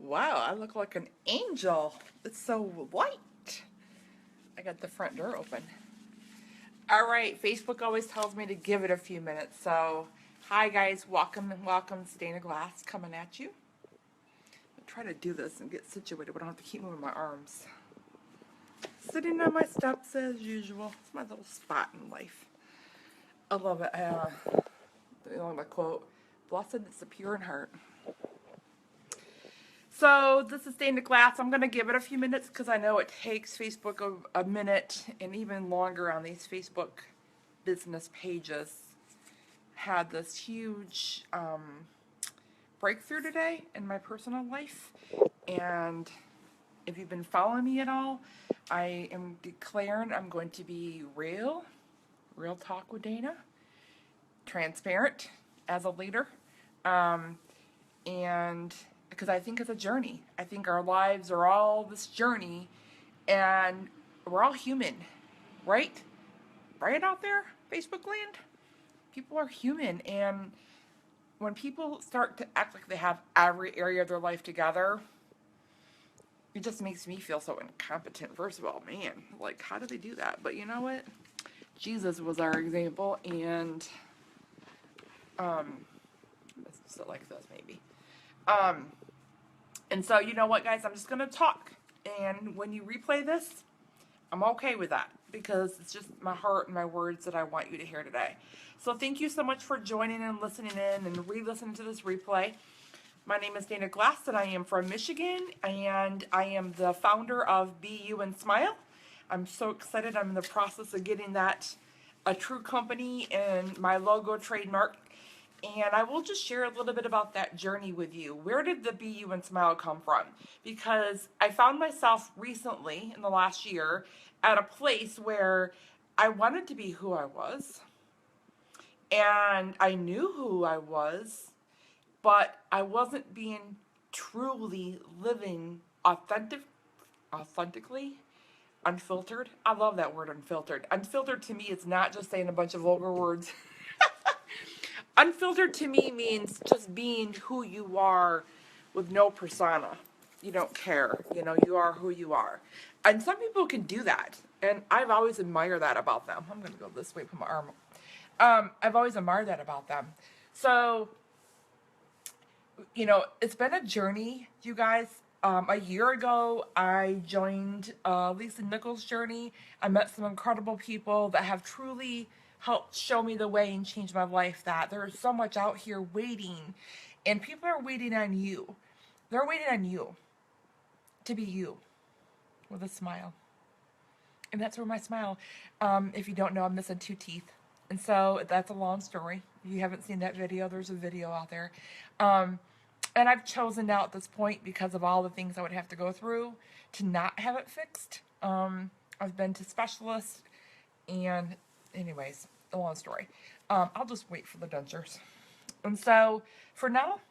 Wow, I look like an angel. It's so white. I got the front door open. All right, Facebook always tells me to give it a few minutes. So, hi guys, welcome and welcome. Stained Glass coming at you. I'll try to do this and get situated, but I don't have to keep moving my arms. Sitting on my steps as usual. It's my little spot in life. I love it. My quote: "Blessed is the pure in heart." So this is Stained Glass. I'm going to give it a few minutes because I know it takes Facebook a minute and even longer on these Facebook business pages. Had this huge breakthrough today in my personal life. And if you've been following me at all, I am declaring I'm going to be real talk with Dana, transparent as a leader. And because I think it's a journey. I think our lives are all this journey, and we're all human, right? Right out there, Facebook land? People are human, and when people start to act like they have every area of their life together, it just makes me feel so incompetent. First of all, man, like, how do they do that? But you know what? Jesus was our example, and let's sit like this, maybe. And so, you know what, guys? I'm just going to talk. And when you replay this, I'm okay with that because it's just my heart and my words that I want you to hear today. So thank you so much for joining and listening in and re-listening to this replay. My name is Dana Glass, and I am from Michigan, and I am the founder of Be You and Smile. I'm so excited. I'm in the process of getting that a true company and my logo trademark. And I will just share a little bit about that journey with you. Where did the Be You and Smile come from? Because I found myself recently, in the last year, at a place where I wanted to be who I was. And I knew who I was, but I wasn't being truly living authentically, unfiltered. I love that word, unfiltered. Unfiltered to me is not just saying a bunch of vulgar words. Unfiltered to me means just being who you are with no persona. You don't care. You know, you are who you are. And some people can do that. And I've always admired that about them. I'm going to go this way, put my arm up. I've always admired that about them. So, you know, it's been a journey, you guys. A year ago, I joined Lisa Nichols' journey. I met some incredible people that have truly helped show me the way and change my life, that there is so much out here waiting, and people are waiting on you. They're waiting on you to be you with a smile. And that's where my smile, if you don't know, I'm missing 2 teeth. And so that's a long story. If you haven't seen that video, there's a video out there. And I've chosen now at this point, because of all the things I would have to go through, to not have it fixed. I've been to specialists, and anyways, a long story. I'll just wait for the dentures. And so, for now,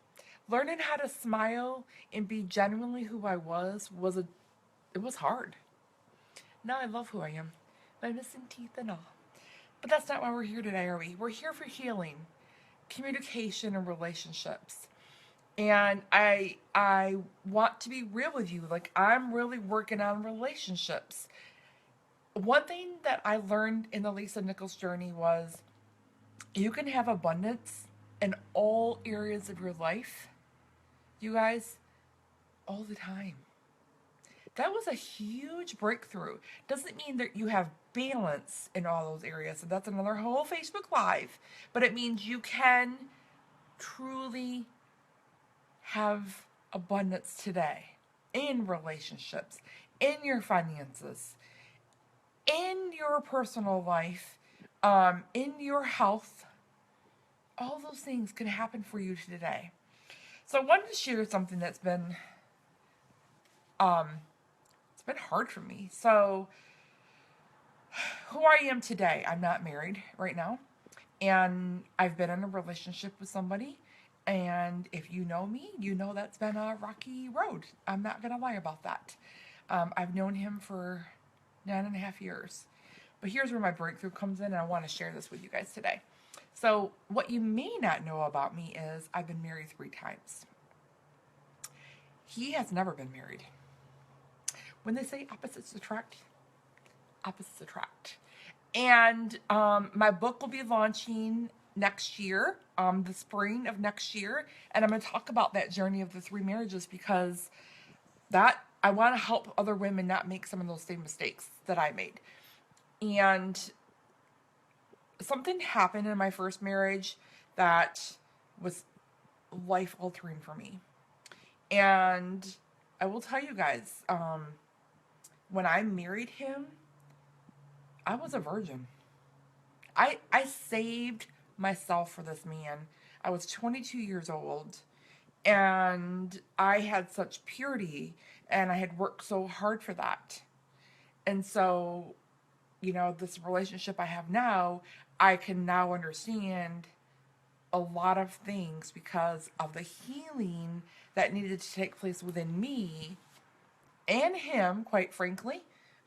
learning how to smile and be genuinely who I was it was hard. Now I love who I am. My missing teeth and all. But that's not why we're here today, are we? We're here for healing, communication, and relationships. And I want to be real with you. Like, I'm really working on relationships. One thing that I learned in the Lisa Nichols journey was you can have abundance in all areas of your life, you guys, all the time. That was a huge breakthrough. Doesn't mean that you have balance in all those areas. And that's another whole Facebook Live. But it means you can truly have abundance today in relationships, in your finances, in your personal life, in your health. All those things can happen for you today. So I wanted to share something that's been it's been hard for me. So who I am today, I'm not married right now, and I've been in a relationship with somebody. And if you know me, you know that's been a rocky road. I'm not going to lie about that. I've known him for 9.5 years. But here's where my breakthrough comes in, and I want to share this with you guys today. So what you may not know about me is I've been married 3 times. He has never been married. When they say opposites attract. And my book will be launching next year, the spring of next year. And I'm going to talk about that journey of the three marriages because that I want to help other women not make some of those same mistakes that I made. And something happened in my first marriage that was life altering for me. And I will tell you guys, when I married him, I was a virgin. I saved myself for this man. I was 22 years old and I had such purity and I had worked so hard for that. And so, this relationship I have now, I can now understand a lot of things because of the healing that needed to take place within me and him, quite frankly,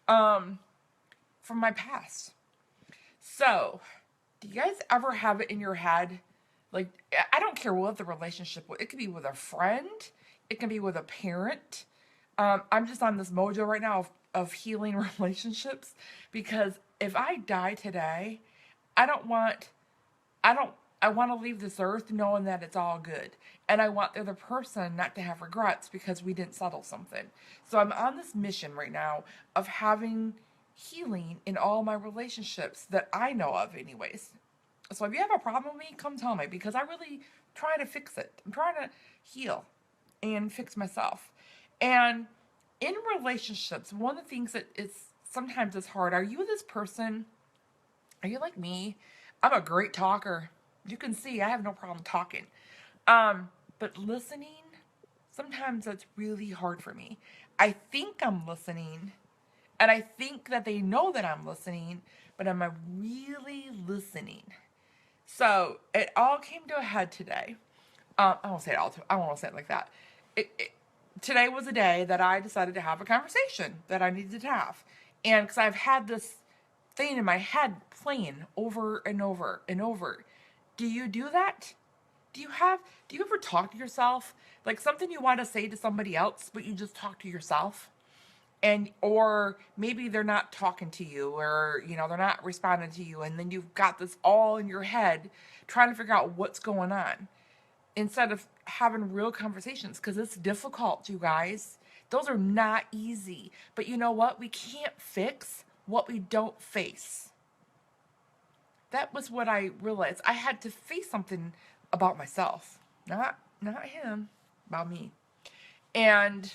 um, from my past. So, do you guys ever have it in your head? Like, I don't care what the relationship was. It could be with a friend. It can be with a parent. I'm just on this mojo right now of healing relationships because if I die today, I don't want, I don't, I want to leave this earth knowing that it's all good. And I want the other person not to have regrets because we didn't settle something. So I'm on this mission right now of having healing in all my relationships that I know of, anyways. So if you have a problem with me, come tell me because I really try to fix it. I'm trying to heal and fix myself. And in relationships, one of the things that is sometimes is hard. Are you this person? Are you like me? I'm a great talker. You can see I have no problem talking. But listening, sometimes that's really hard for me. I think I'm listening, and I think that they know that I'm listening, but am I really listening? So it all came to a head today. I won't say it all. I won't say it like that. Today was a day that I decided to have a conversation that I needed to have, and because I've had this thing in my head playing over and over and over. Do you do that? Do you ever talk to yourself? Like something you want to say to somebody else, but you just talk to yourself? And or maybe they're not talking to you or they're not responding to you and then you've got this all in your head trying to figure out what's going on instead of having real conversations because it's difficult, you guys. Those are not easy. But you know what? We can't fix what we don't face. That was what I realized. I had to face something about myself, not him, about me. And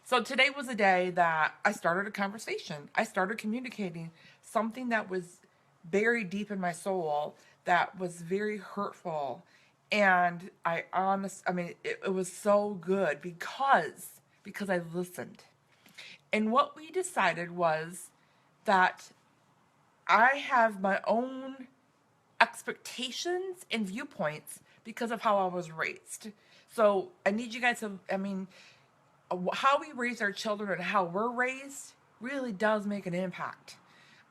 so today was a day that I started a conversation. I started communicating something that was buried deep in my soul that was very hurtful. And it was so good because I listened. And what we decided was that I have my own expectations and viewpoints because of how I was raised. So I need you guys to, how we raise our children and how we're raised really does make an impact.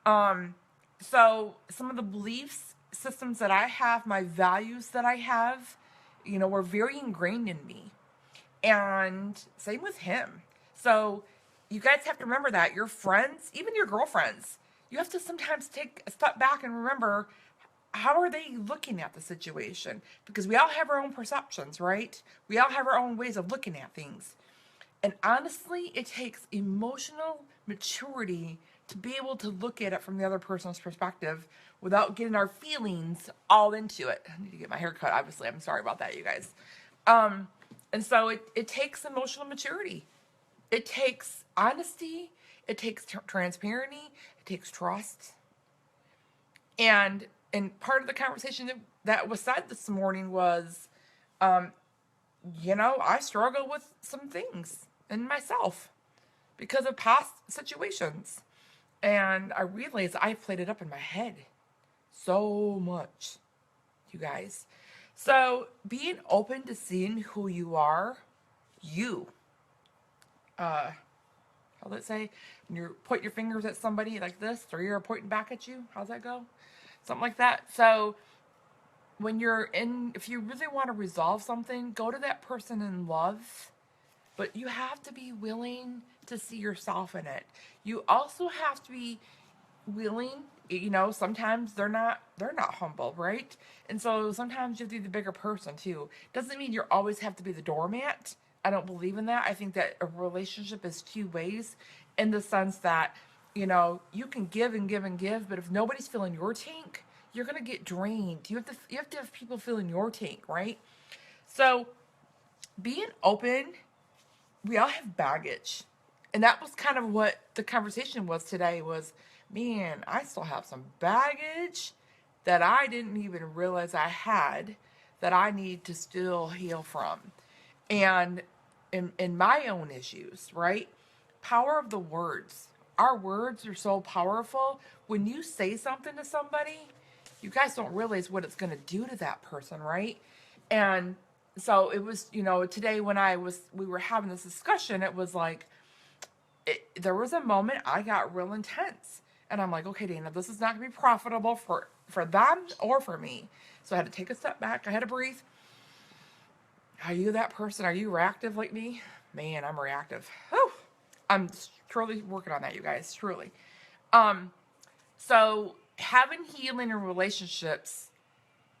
So some of the beliefs systems that I have, my values that I have, were very ingrained in me. And same with him. So you guys have to remember that your friends, even your girlfriends, you have to sometimes take a step back and remember how are they looking at the situation? Because we all have our own perceptions, right? We all have our own ways of looking at things. And honestly, it takes emotional maturity to be able to look at it from the other person's perspective without getting our feelings all into it. I need to get my hair cut, obviously. I'm sorry about that, you guys. And so it takes emotional maturity. It takes honesty. It takes transparency. It takes trust. And part of the conversation that was said this morning was, I struggle with some things in myself because of past situations. And I realized I played it up in my head so much, you guys. So being open to seeing who you are, how let's say, when you point your fingers at somebody like this, or you're pointing back at you, how's that go? Something like that. So when you're in, if you really want to resolve something, go to that person in love, but you have to be willing to see yourself in it. You also have to be willing, sometimes they're not humble, right? And so sometimes you have to be the bigger person too. Doesn't mean you always have to be the doormat. I don't believe in that. I think that a relationship is two ways, in the sense that you can give and give and give, but if nobody's filling your tank, you're gonna get drained. You have to have people filling your tank, right? So being open, we all have baggage. And that was kind of what the conversation was today, was, man, I still have some baggage that I didn't even realize I had, that I need to still heal from. And in my own issues, right? Power of the words. Our words are so powerful. When you say something to somebody, you guys don't realize what it's going to do to that person, right? And so it was, today when we were having this discussion, it was like, there was a moment I got real intense. And I'm like, okay, Dana, this is not going to be profitable for them or for me. So I had to take a step back. I had to breathe. Are you that person? Are you reactive like me? Man, I'm reactive. Whew. I'm truly working on that, you guys. Truly. Um, so having healing in relationships,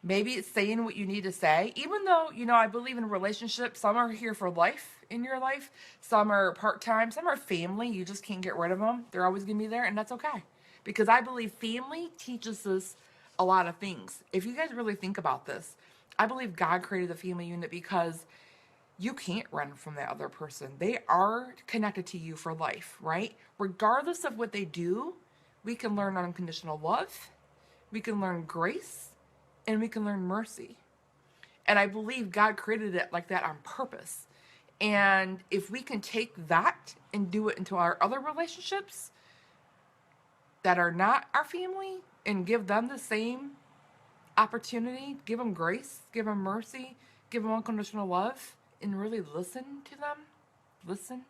maybe it's saying what you need to say, even though, I believe in relationships. Some are here for life in your life. Some are part-time. Some are family. You just can't get rid of them. They're always going to be there, and that's okay. Because I believe family teaches us a lot of things. If you guys really think about this, I believe God created the family unit because you can't run from that other person. They are connected to you for life, right? Regardless of what they do, we can learn unconditional love, we can learn grace, and we can learn mercy. And I believe God created it like that on purpose. And if we can take that and do it into our other relationships that are not our family, and give them the same opportunity, give them grace, give them mercy, give them unconditional love, and really listen to them. Listen.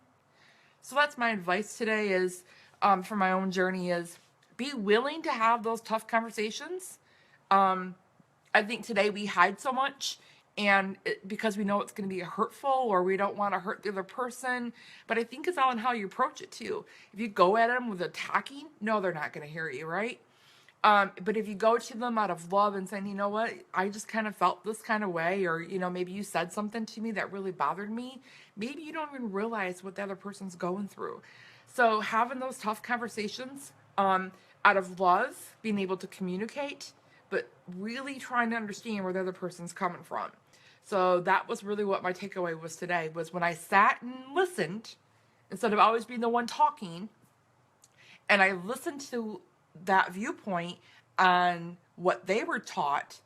So that's my advice today, is for my own journey, is be willing to have those tough conversations. I think today we hide so much, and because we know it's going to be hurtful, or we don't want to hurt the other person. But I think it's all in how you approach it too. If you go at them with attacking, no, they're not going to hear you, right? But if you go to them out of love and saying, you know what, I just kind of felt this kind of way, or, maybe you said something to me that really bothered me, maybe you don't even realize what the other person's going through. So having those tough conversations, out of love, being able to communicate, but really trying to understand where the other person's coming from. So that was really what my takeaway was today, was when I sat and listened, instead of always being the one talking, and I listened to that viewpoint on what they were taught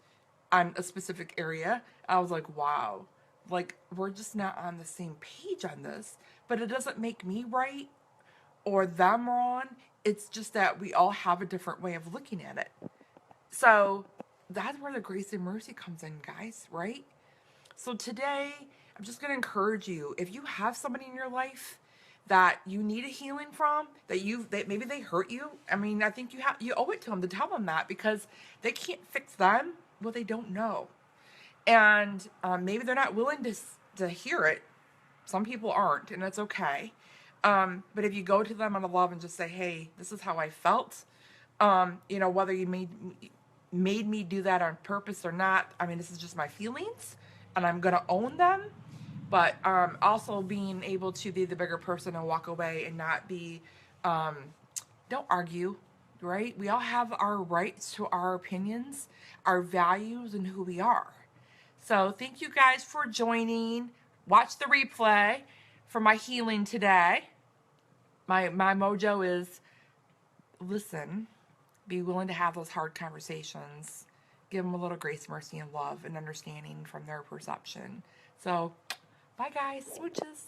on a specific area. I was like, wow, like, we're just not on the same page on this, but it doesn't make me right or them wrong. It's just that we all have a different way of looking at it. So that's where the grace and mercy comes in, guys, right? So today, I'm just going to encourage you, if you have somebody in your life that you need a healing from, that maybe they hurt you. I mean, I think you owe it to them to tell them that, because they can't fix them what they don't know, and maybe they're not willing to hear it. Some people aren't, and that's okay. But if you go to them out of love and just say, "Hey, this is how I felt," whether you made me do that on purpose or not. I mean, this is just my feelings, and I'm gonna own them. But also being able to be the bigger person and walk away and not be, don't argue, right? We all have our rights to our opinions, our values, and who we are. So thank you guys for joining. Watch the replay for my healing today. My mojo is listen, be willing to have those hard conversations, give them a little grace, mercy, and love and understanding from their perception. So, bye guys, smooches.